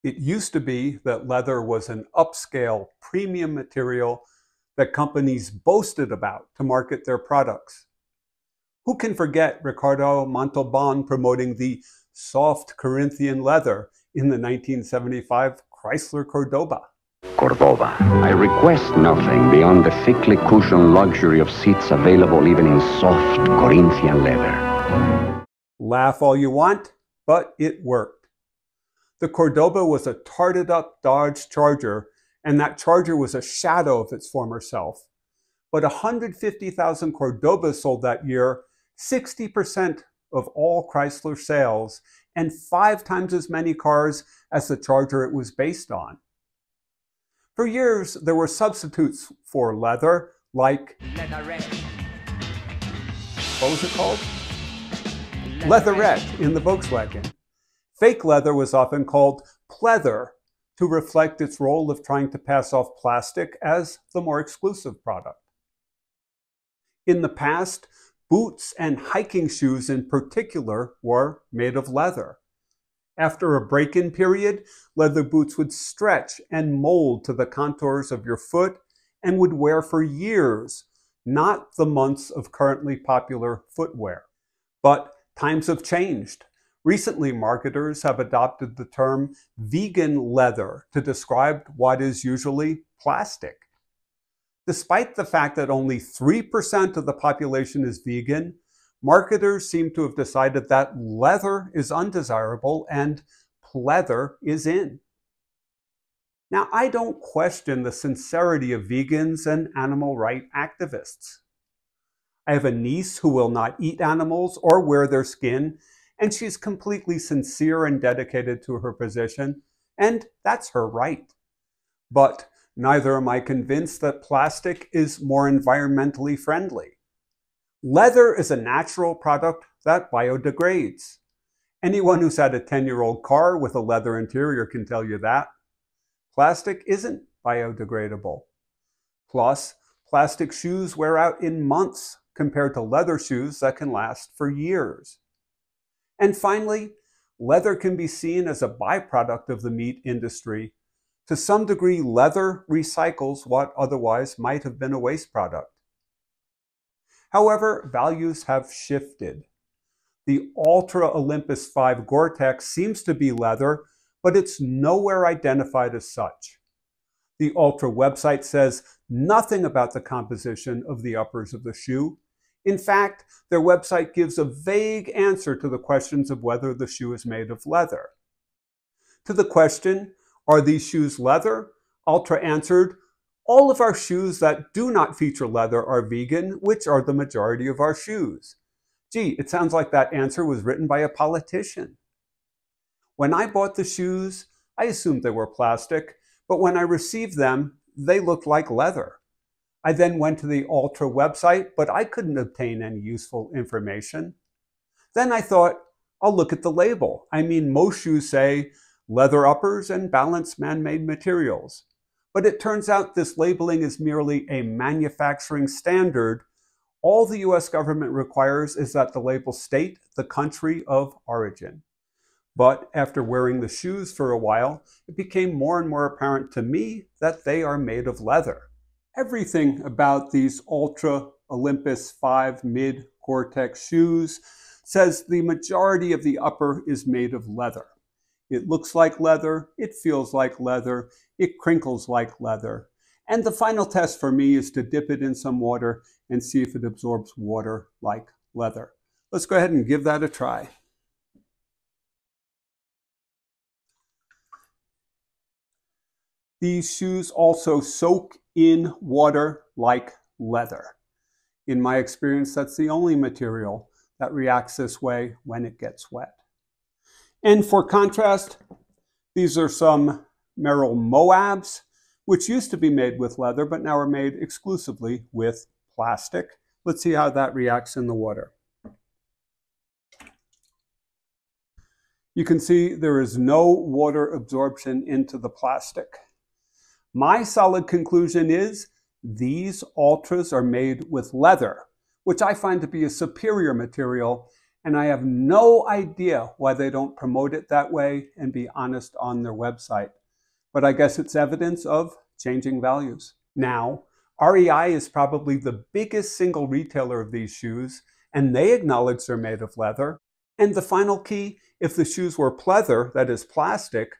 It used to be that leather was an upscale premium material that companies boasted about to market their products. Who can forget Ricardo Montalbon promoting the soft Corinthian leather in the 1975 Chrysler Cordoba? Cordoba. I request nothing beyond the thickly cushioned luxury of seats available even in soft Corinthian leather. Laugh all you want, but it worked. The Cordoba was a tarted-up Dodge Charger, and that Charger was a shadow of its former self. But 150,000 Cordobas sold that year, 60% of all Chrysler sales, and 5 times as many cars as the Charger it was based on. For years, there were substitutes for leather, like Leatherette. What was it called? Leatherette in the Volkswagen. Fake leather was often called Pleather to reflect its role of trying to pass off plastic as the more exclusive product. In the past, boots and hiking shoes in particular were made of leather. After a break-in period, leather boots would stretch and mold to the contours of your foot and would wear for years, not the months of currently popular footwear. But times have changed. Recently, marketers have adopted the term vegan leather to describe what is usually plastic. Despite the fact that only 3% of the population is vegan, marketers seem to have decided that leather is undesirable and pleather is in. Now, I don't question the sincerity of vegans and animal rights activists. I have a niece who will not eat animals or wear their skin, and she's completely sincere and dedicated to her position, and that's her right. But neither am I convinced that plastic is more environmentally friendly. Leather is a natural product that biodegrades. Anyone who's had a 10-year-old car with a leather interior can tell you that. Plastic isn't biodegradable. Plus, plastic shoes wear out in months compared to leather shoes that can last for years. And finally, leather can be seen as a byproduct of the meat industry. To some degree, leather recycles what otherwise might have been a waste product. However, values have shifted. The Ultra Olympus 5 Gore-Tex seems to be leather, but it's nowhere identified as such. The Ultra website says nothing about the composition of the uppers of the shoe. In fact, their website gives a vague answer to the questions of whether the shoe is made of leather. To the question, are these shoes leather? Ultra answered, all of our shoes that do not feature leather are vegan, which are the majority of our shoes. Gee, it sounds like that answer was written by a politician. When I bought the shoes, I assumed they were plastic, but when I received them, they looked like leather. I then went to the Ultra website, but I couldn't obtain any useful information. Then I thought, I'll look at the label. I mean, most shoes say leather uppers and balanced man-made materials. But it turns out this labeling is merely a manufacturing standard. All the US government requires is that the label state the country of origin. But after wearing the shoes for a while, it became more and more apparent to me that they are made of leather. Everything about these Ultra Olympus 5 Mid Gore-Tex shoes says the majority of the upper is made of leather. It looks like leather, it feels like leather, it crinkles like leather. And the final test for me is to dip it in some water and see if it absorbs water like leather. Let's go ahead and give that a try. These shoes also soak in water like leather. In my experience, that's the only material that reacts this way when it gets wet. And for contrast, these are some Merrell Moabs, which used to be made with leather, but now are made exclusively with plastic. Let's see how that reacts in the water. You can see there is no water absorption into the plastic. My solid conclusion is these Ultras are made with leather, which I find to be a superior material, and I have no idea why they don't promote it that way and be honest on their website. But I guess it's evidence of changing values. Now, REI is probably the biggest single retailer of these shoes, and they acknowledge they're made of leather. And the final key, if the shoes were pleather, that is plastic,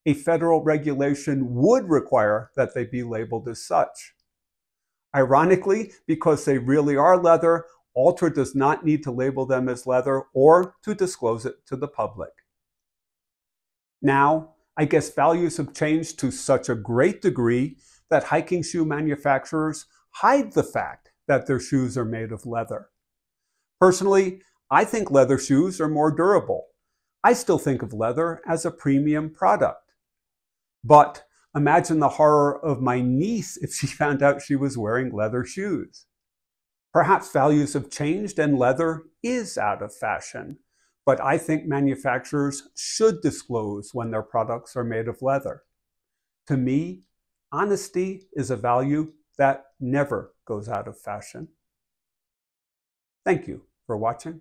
a federal regulation would require that they be labeled as such. Ironically, because they really are leather, Altra does not need to label them as leather or to disclose it to the public. Now, I guess values have changed to such a great degree that hiking shoe manufacturers hide the fact that their shoes are made of leather. Personally, I think leather shoes are more durable. I still think of leather as a premium product. But imagine the horror of my niece if she found out she was wearing leather shoes. Perhaps values have changed and leather is out of fashion, but I think manufacturers should disclose when their products are made of leather. To me, honesty is a value that never goes out of fashion. Thank you for watching.